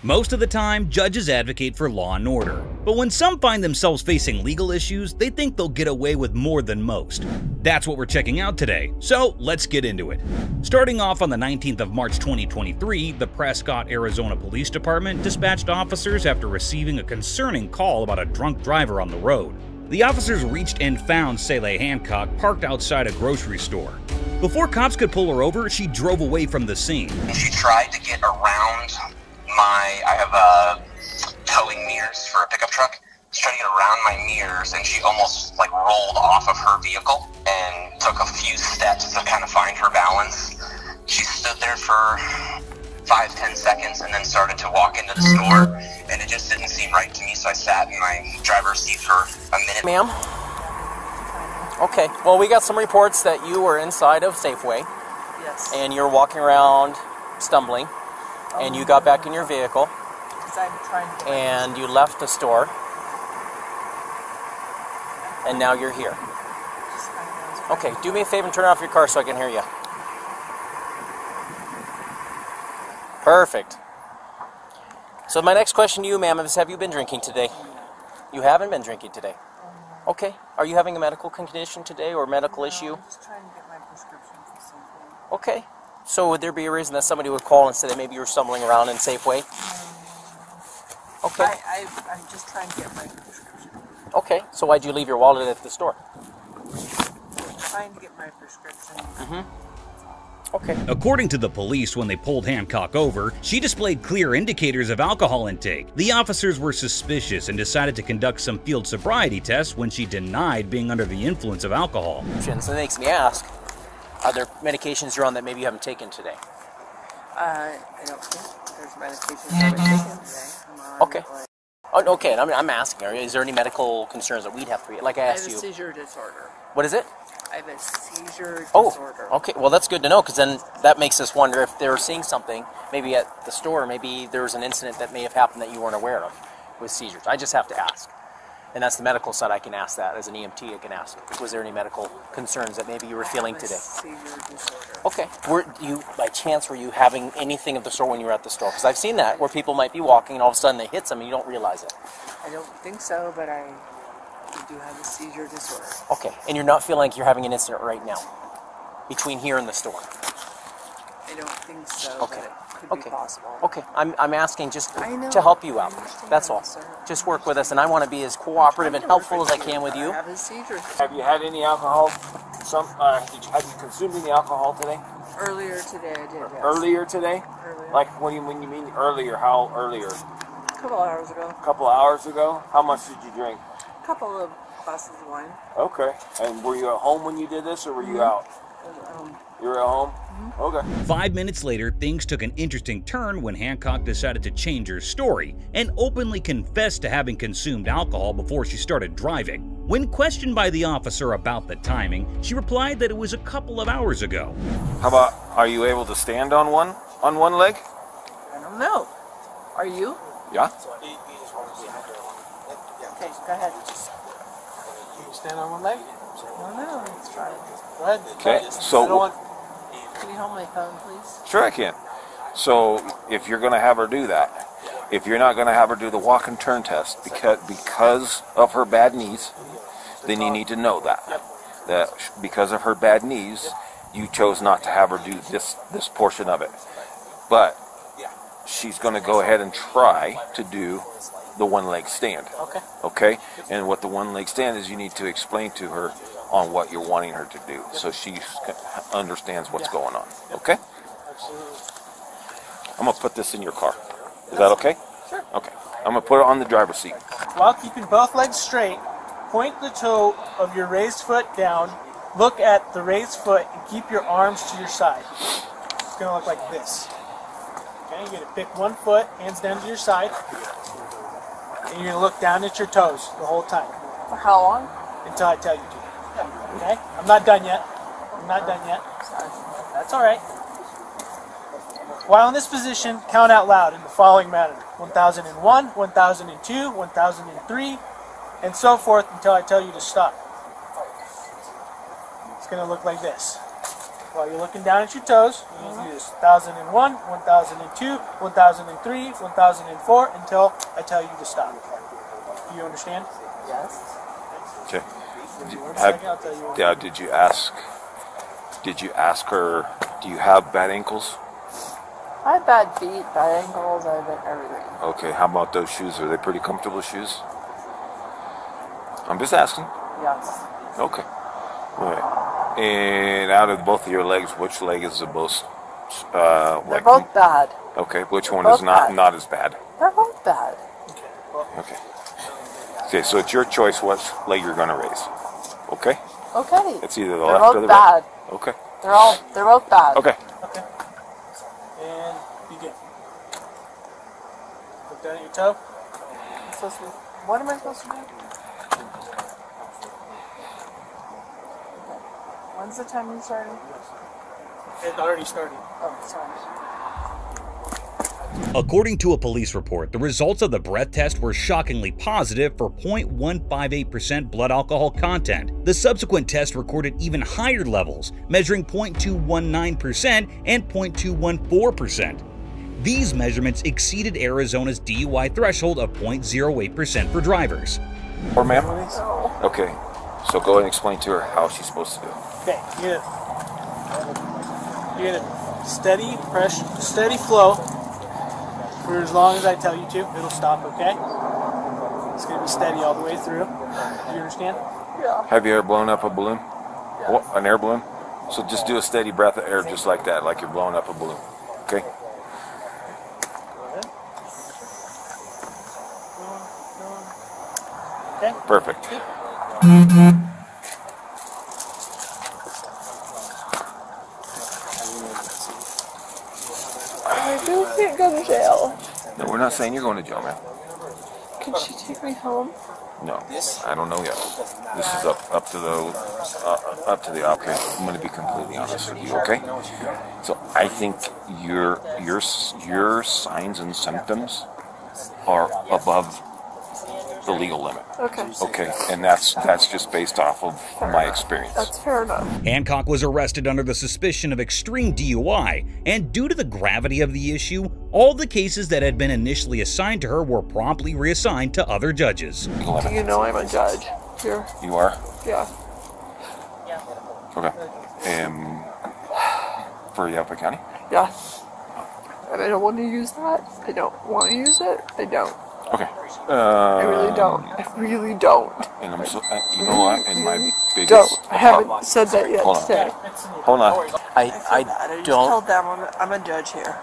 Most of the time, judges advocate for law and order. But when some find themselves facing legal issues, they think they'll get away with more than most. That's what we're checking out today, so let's get into it. Starting off on the 19th of March 2023, the Prescott, Arizona Police Department dispatched officers after receiving a concerning call about a drunk driver on the road. The officers reached and found Saleigh Hancock parked outside a grocery store. Before cops could pull her over, she drove away from the scene. She tried to get around I have towing mirrors for a pickup truck. She tried to get around my mirrors and she almost rolled off of her vehicle and took a few steps to kind of find her balance. She stood there for 5-10 seconds and then started to walk into the store, and it just didn't seem right to me, so I sat in my driver's seat for a minute. Ma'am? Okay, well, we got some reports that you were inside of Safeway. Yes. And you're walking around stumbling, and you got back in your vehicle. Because I'm trying to and you left the store, and now you're here. Okay, do me a favor and turn off your car so I can hear you. Perfect. So my next question to you, ma'am, is have you been drinking today? You haven't been drinking today. Okay. Are you having a medical condition today or medical issue? I'm just trying to get my prescription for something. Okay. So would there be a reason that somebody would call and say that maybe you were stumbling around in Safeway? Okay. I'm just trying to get my prescription. Okay. So why'd you leave your wallet at the store? I'm trying to get my prescription. Okay. According to the police, when they pulled Hancock over, she displayed clear indicators of alcohol intake. The officers were suspicious and decided to conduct some field sobriety tests when she denied being under the influence of alcohol. So that makes me ask, are there medications you're on that maybe you haven't taken today? I don't think there's medication I've taken today. I'm on, Okay. Oh, okay, and I'm asking, is there any medical concerns that we'd have to, like I asked you? I have a seizure disorder. What is it? I have a seizure disorder. Oh, okay. Well, that's good to know, because then that makes us wonder if they were seeing something, maybe at the store, maybe there was an incident that may have happened that you weren't aware of with seizures. I just have to ask. And that's the medical side. I can ask that. As an EMT, I can ask, was there any medical concerns that maybe you were feeling today? Seizure disorder. Okay. By chance, were you having anything of the sort when you were at the store? Because I've seen that, where people might be walking and all of a sudden they hit something and you don't realize it. I don't think so, but I do have a seizure disorder. Okay. And you're not feeling like you're having an incident right now, between here and the store? I don't think so, Okay. but it could be possible. Okay, I'm asking just I know. to help you out. I understand, That's all. sir. Just work with us, and I want to be as cooperative and helpful as I can with I you. have a seizure Have you had any alcohol? Have you consumed any alcohol today? earlier today. I did. Yes. Earlier today? Earlier. Like when you mean earlier? How earlier? A couple hours ago. A couple of hours ago? How much did you drink? A couple of glasses of wine. Okay. And were you at home when you did this, or were you out? You were at home? Okay. 5 minutes later, things took an interesting turn when Hancock decided to change her story and openly confessed to having consumed alcohol before she started driving. When questioned by the officer about the timing, she replied that it was a couple of hours ago. How about, are you able to stand on one leg? I don't know. Are you? Yeah. Okay, go ahead. Can you stand on one leg? I don't know. Let's try it. Go ahead. Okay. So, Can you hold my phone, please? sure I can. So, if you're going to have her do that, if you're not going to have her do the walk and turn test because of her bad knees, then you need to know that because of her bad knees, you chose not to have her do this portion of it. But she's going to go ahead and try to do the one leg stand. Okay? And what the one leg stand is, you need to explain to her on what you're wanting her to do, so she understands what's going on. Okay? I'm going to put this in your car. Is that okay? Sure. Okay. I'm going to put it on the driver's seat. While keeping both legs straight, point the toe of your raised foot down, look at the raised foot, and keep your arms to your side. It's going to look like this. Okay, you're going to pick one foot, hands down to your side, and you're going to look down at your toes the whole time. For how long? Until I tell you to. Okay? I'm not done yet. That's all right. While in this position, count out loud in the following manner. 1001, 1002, 1003, and so forth until I tell you to stop. It's going to look like this. while you're looking down at your toes, you need to do this 1001, 1002, 1003, 1004 until I tell you to stop. Do you understand? Yes. Okay. One second, I'll tell you. Yeah, did you ask her, do you have bad ankles? I have bad feet, bad ankles, I have everything. Okay, how about those shoes? Are they pretty comfortable shoes? I'm just asking. Yes. Okay. All right. And out of both of your legs, which leg is the most They're both bad. Okay, which one Both is not bad. as bad? They're both bad. Okay. Okay, so it's your choice what leg you're going to raise. Okay? Okay. It's either the They're left or both the bad. right. Okay. They're both bad. Okay. Okay. And begin. Look down at your toe. What am I supposed to do? When's the time you started? It already started. Oh, sorry. According to a police report, the results of the breath test were shockingly positive for 0.158% blood alcohol content. The subsequent test recorded even higher levels, measuring 0.219% and 0.214%. These measurements exceeded Arizona's DUI threshold of 0.08% for drivers. Or ma'am? Okay, so go ahead and explain to her how she's supposed to do it. Okay, you're gonna steady flow for as long as I tell you to. It'll stop, okay? It's gonna be steady all the way through. Do you understand? Yeah. Have you ever blown up a balloon? What, an air balloon? So just do a steady breath of air just like that, like you're blowing up a balloon. Okay? Okay. Perfect. I really can't go to jail. No, we're not saying you're going to jail, man. Can she take me home? No, I don't know yet. This is up to the okay. I'm going to be completely honest with you, okay? So I think your signs and symptoms are above the legal limit. Okay. Okay, and that's just based off of my experience. That's fair enough. Hancock was arrested under the suspicion of extreme DUI, and due to the gravity of the issue, all the cases that had been initially assigned to her were promptly reassigned to other judges. Do you know I'm a judge here? You are? Yeah. Okay. For Yelpa County? Yeah. And I don't want to use that. I don't want to use it. I don't. Okay. I really don't. I really don't. And I'm so, you know what? And my biggest Don't. I haven't said that yet Hold on. today. Hold on. I just don't. told them I'm a judge here.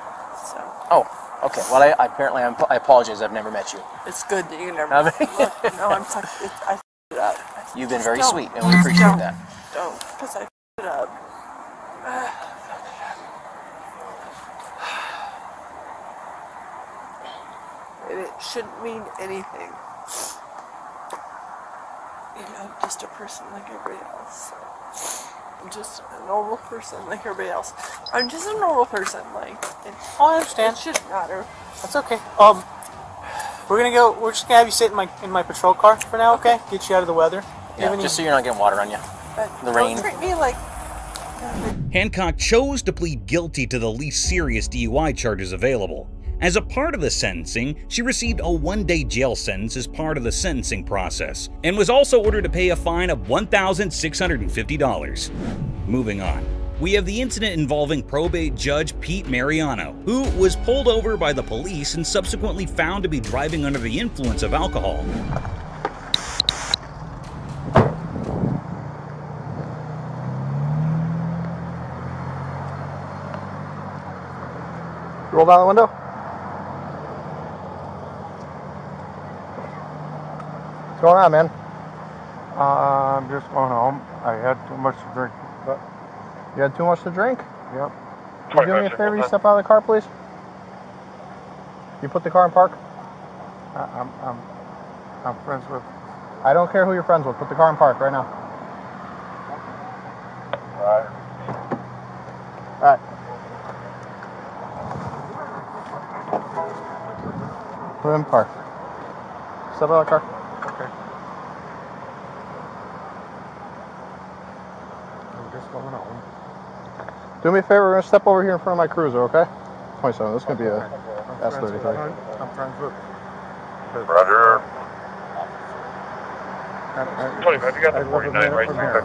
So Oh, okay. Well, I apologize. I've never met you. it's good that you never. I mean- Look, no, I'm fucked. I f***ed it up. You've been very Don't. sweet, and we appreciate Don't. that. Don't, because I f***ed it up. And it shouldn't mean anything. You know, just a person like everybody else. I'm just a normal person like everybody else. I'm just a normal person, like. I understand. It shouldn't matter. That's okay. We're just gonna have you sit in my patrol car for now, okay? Get you out of the weather. Yeah, just so you're not getting water on you. But The rain. don't treat me like. Hancock chose to plead guilty to the least serious DUI charges available. As a part of the sentencing, she received a 1-day jail sentence as part of the sentencing process, and was also ordered to pay a fine of $1,650. Moving on. We have the incident involving probate judge Pete Mariano, who was pulled over by the police and subsequently found to be driving under the influence of alcohol. Roll down the window. What's going on, man? I'm just going home. I had too much to drink. But you had too much to drink? Yep. Can you do me a favor? You step out of the car, please. You put the car in park. I'm friends with. I don't care who you're friends with. Put the car in park right now. Alright. All right. Put it in park. Step out of the car. Okay. I'm just going home. Do me a favor, we're going to step over here in front of my cruiser, okay? 27, this is going to be a S33. I'm friends with... Roger. 25, you got the 49 right there.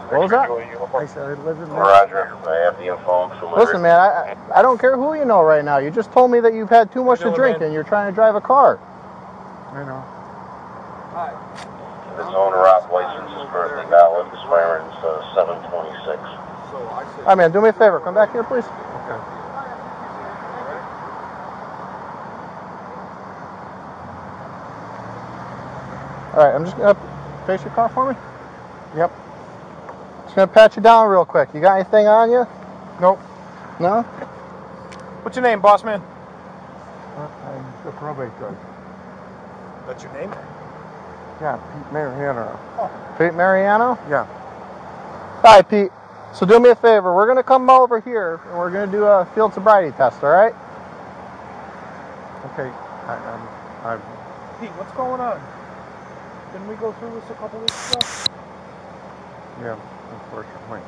What was that? I said I live in there. Roger. I have the info. Listen, man, I don't care who you know right now. You just told me that you've had too much to drink and you're trying to drive a car. I know. The owner op license is currently valid, expiring 7/26. All right, man, do me a favor. Come back here, please. Okay. All right, I'm just going to face your car for me. Yep. Just going to pat you down real quick. You got anything on you? Nope. No? What's your name, boss man? I'm the probate judge. That's your name? Yeah, Pete Mariano. Pete Mariano? Yeah. All right, Pete. So do me a favor. We're going to come over here and we're going to do a field sobriety test, all right? Okay. I'm Pete, what's going on? Didn't we go through this a couple weeks ago? yeah, unfortunately.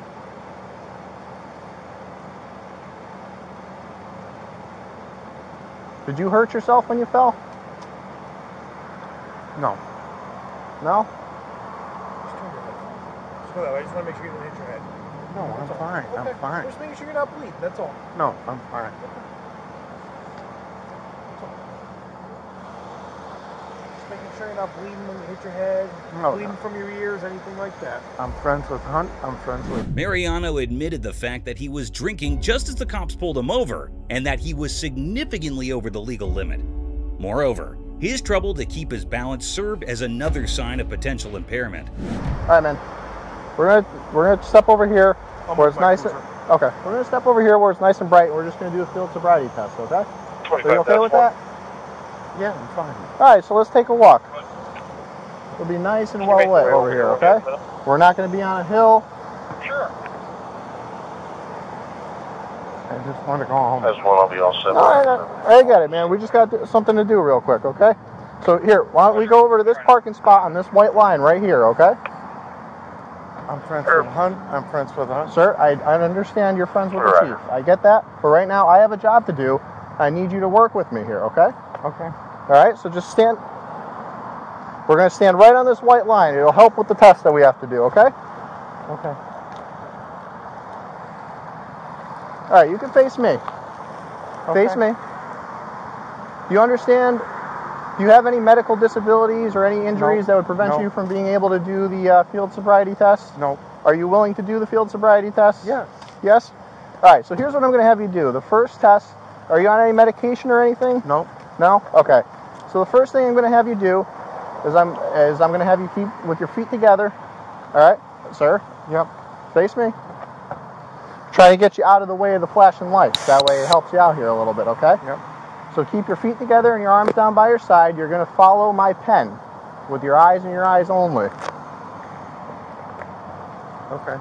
Did you hurt yourself when you fell? No. No? Just turn your head. Just go that way. I just want to make sure you didn't hit your head. No, I'm fine. Okay. I'm fine. Just making sure you're not bleeding, that's all. No, I'm fine. Just making sure you're not bleeding when you hit your head, No. bleeding from your ears, anything like that. I'm friends with Hunt. I'm friends with... Mariano admitted the fact that he was drinking just as the cops pulled him over, and that he was significantly over the legal limit. Moreover, his trouble to keep his balance served as another sign of potential impairment. All right, man. We're gonna step over here where it's nice. Okay. We're gonna step over here where it's nice and bright. And we're just gonna do a field sobriety test. Okay? Are you okay with that? Yeah, I'm fine. All right. So let's take a walk. It'll be nice and well lit over here. Okay? We're not gonna be on a hill. Sure. I just want to go home. That's one I'll be all set. All right. I get it, man. We just got something to do real quick. Okay? So here, why don't we go over to this parking spot on this white line right here? Okay? I'm friends with Hunt. I'm friends with Hunt. Sir, I understand you're friends with the chief. I get that. But right now, I have a job to do. I need you to work with me here, okay? Okay. All right, so just stand. We're going to stand right on this white line. It'll help with the test that we have to do, okay? Okay. All right, you can face me. Face me. Do you understand? Do you have any medical disabilities or any injuries that would prevent you from being able to do the field sobriety test? No. Are you willing to do the field sobriety test? Yes. Yes? All right, so here's what I'm going to have you do. The first test, are you on any medication or anything? No. No? Okay. So the first thing I'm going to have you do is I'm going to have you keep with your feet together. All right, sir? Yep. Face me. Try to get you out of the way of the flashing lights. That way it helps you out here a little bit, okay? Yep. So keep your feet together and your arms down by your side. You're going to follow my pen with your eyes and your eyes only. Okay.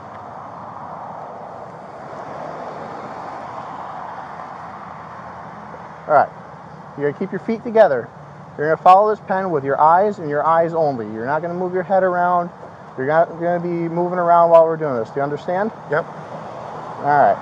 All right. You're going to keep your feet together. You're going to follow this pen with your eyes and your eyes only. You're not going to move your head around. You're not going to be moving around while we're doing this. Do you understand? Yep. All right.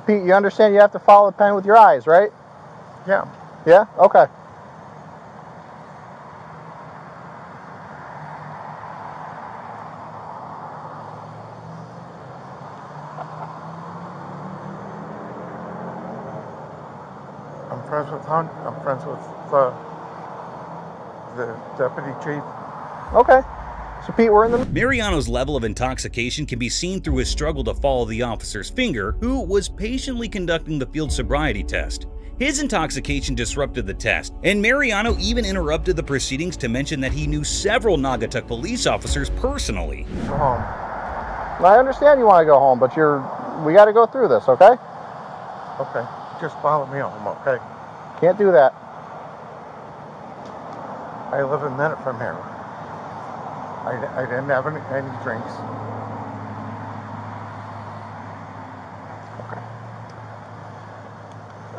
Pete, you understand you have to follow the pen with your eyes, right? Yeah. Yeah? Okay. I'm friends with Hunt. I'm friends with the deputy chief. Okay. So Pete, we're in the... Mariano's level of intoxication can be seen through his struggle to follow the officer's finger, who was patiently conducting the field sobriety test. His intoxication disrupted the test, and Mariano even interrupted the proceedings to mention that he knew several Naugatuck police officers personally. Go home. I understand you want to go home, but we got to go through this, okay? Okay. Just follow me home, okay? Can't do that. I live a minute from here. I didn't have any drinks.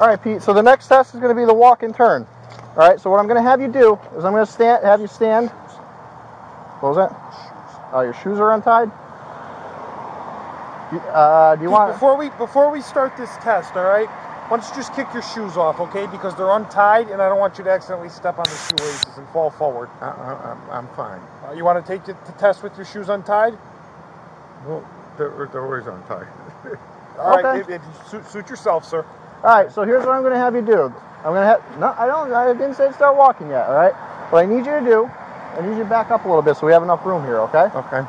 All right, Pete. So the next test is going to be the walk and turn. All right. So what I'm going to have you do is I'm going to have you stand. What was that? Oh, your shoes are untied. Do you want? Before we start this test, all right? Why don't you just kick your shoes off, okay? Because they're untied, and I don't want you to accidentally step on the shoelaces and fall forward. I'm fine. You want to take the test with your shoes untied? Well, they're always untied. All right, Okay. if you suit yourself, sir. All right. So here's what I'm going to have you do. I'm going to have. No, I didn't say start walking yet. All right. What I need you to do, I need you to back up a little bit so we have enough room here. Okay. Okay.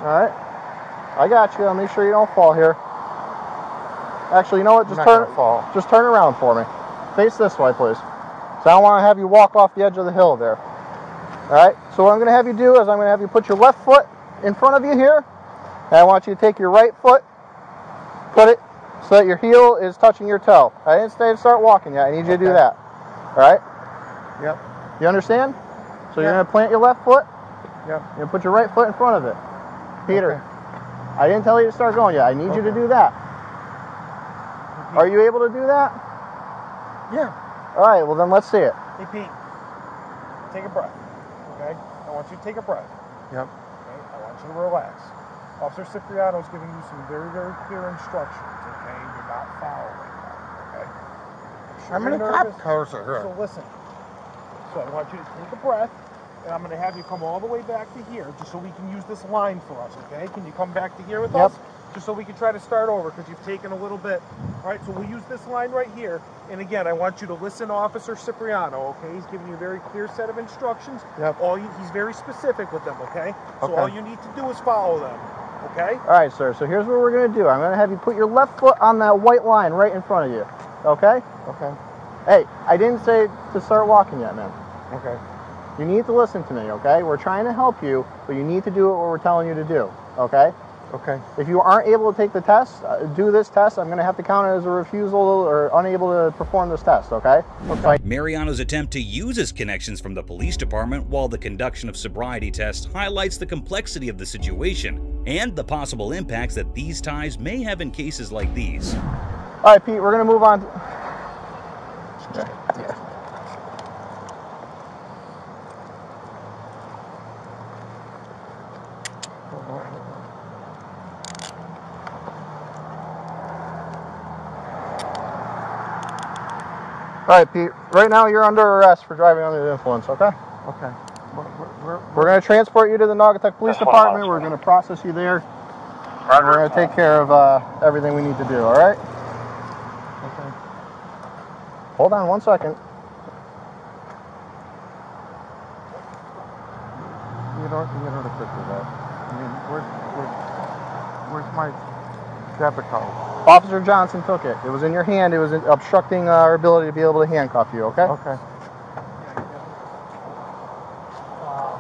All right. I got you. I'll make sure you don't fall here. Actually, you know what? Just turn around for me. Face this way, please. So I don't want to have you walk off the edge of the hill there. All right. So what I'm going to have you do is I'm going to have you put your left foot in front of you here, and I want you to take your right foot, put it so that your heel is touching your toe. I didn't say to start walking yet. I need you to do that. All right. Yep. You understand? So you're going to plant your left foot. Yep. You're going to put your right foot in front of it. Peter, okay. I didn't tell you to start going yet. I need you to do that. Are you able to do that? Yeah. All right, well then let's see it. Hey, Pete, take a breath, okay? I want you to take a breath. Yep. Okay? I want you to relax. Officer Cipriano's giving you some very, very clear instructions, okay? You're not following them, okay? How many cop cars are here? So listen. So I want you to take a breath, and I'm going to have you come all the way back to here, just so we can use this line for us, okay? Can you come back to here with us? Just so we can try to start over, because you've taken a little bit. All right, so we'll use this line right here. And again, I want you to listen to Officer Cipriano, okay? He's giving you a very clear set of instructions. Yep. He's very specific with them, okay? So all you need to do is follow them, okay? All right, sir. So here's what we're going to do. I'm going to have you put your left foot on that white line right in front of you, okay? Okay. Hey, I didn't say to start walking yet, man. Okay. You need to listen to me, okay? We're trying to help you, but you need to do what we're telling you to do, okay? Okay. If you aren't able to take the test, do this test, I'm going to have to count it as a refusal or unable to perform this test, okay? Okay. Mariano's attempt to use his connections from the police department while the conduction of sobriety tests highlights the complexity of the situation and the possible impacts that these ties may have in cases like these. All right, Pete, we're going to move on. Yeah. All right, Pete. Right now, you're under arrest for driving under the influence, okay? Okay. We're going to transport you to the Naugatuck Police Department. We're going to process you there. And we're going to take care of everything we need to do, all right? Okay. Hold on 1 second. You don't have to do that. I mean, where's my debit card? Officer Johnson took it. It was in your hand. It was obstructing our ability to be able to handcuff you, okay? Okay.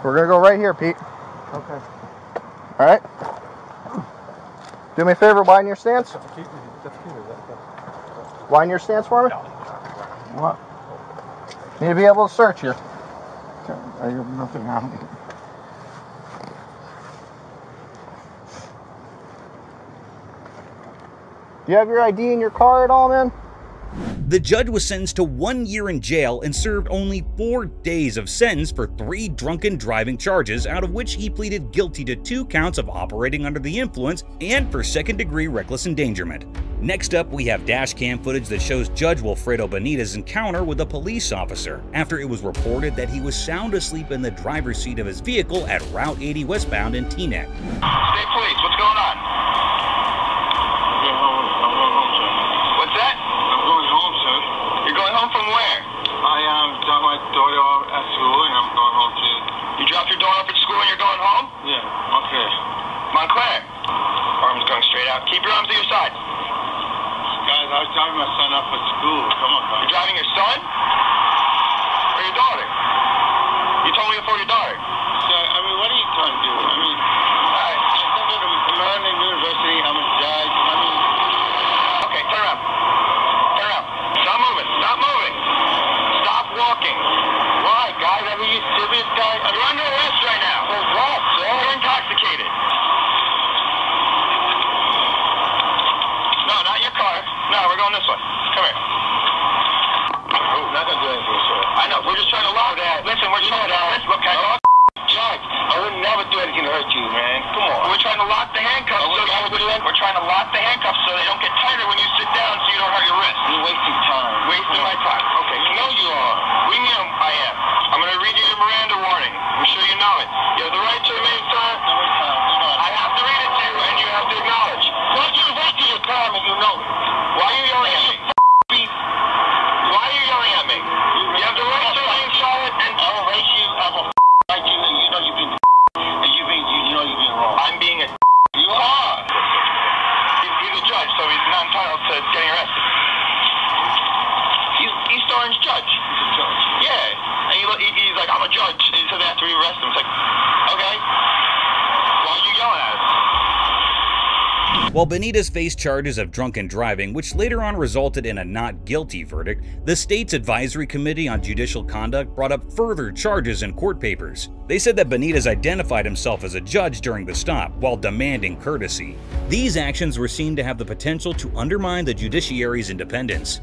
We're going to go right here, Pete. Okay. All right? Do me a favor, widen your stance. Widen your stance for me. What? Need to be able to search you. I have nothing on me. Do you have your ID in your car at all, man? The judge was sentenced to 1 year in jail and served only 4 days of sentence for 3 drunken driving charges, out of which he pleaded guilty to 2 counts of operating under the influence and for second-degree reckless endangerment. Next up, we have dashcam footage that shows Judge Wilfredo Benitez's encounter with a police officer after it was reported that he was sound asleep in the driver's seat of his vehicle at Route 80 westbound in Teaneck. State police, what's going on? What's that? I'm going home, sir. You're going home from where? I dropped my daughter off at school and I'm going home too. You dropped your daughter off at school and you're going home? Yeah, okay. Montclair. Arms going straight out. Keep your arms to your side. Guys, I was driving my son off at school. Come on, guys. You're driving your son? Or your daughter? You told me before your daughter. Sir, I mean, what are you trying to do? I mean, I attended Maryland University. I'm a judge. I mean... Okay, turn around. Turn around. Stop moving. Stop moving. Stop walking. Why, guys? I mean, you serious guys? You're under arrest right now. For what, sir? You're intoxicated. No, not your car. No, we're going this way. Come here. lock that. Listen, we're trying to look at Judge. I would never do anything to hurt you, man. Come on. We're trying to lock the handcuffs. We're trying to lock the handcuffs so they don't get tighter when you sit down, so you don't hurt your wrist. You're wasting time. Wasting my time. Okay. You know you are. We know I am. I'm gonna read you your Miranda warning. I'm sure you know it. You have the right to remain silent. I have to read it to you, and you have to acknowledge. Don't you wasting your time, and you know it. Why are you yelling at me? Why are you yelling at me? You have the right to remain silent, and I will race you. I will fight you, and you know you've been. And you know you've been wrong. I'm being a. You are. He's a judge, so he's not entitled to getting arrested. He's Thorne's judge. He's a judge. Yeah. And he's like, I'm a judge. And so they have to re-arrest him. It's like, okay. Why are you yelling at us? While Benitez faced charges of drunken driving, which later on resulted in a not guilty verdict, the state's Advisory Committee on Judicial Conduct brought up further charges in court papers. They said that Benitez identified himself as a judge during the stop while demanding courtesy. These actions were seen to have the potential to undermine the judiciary's independence.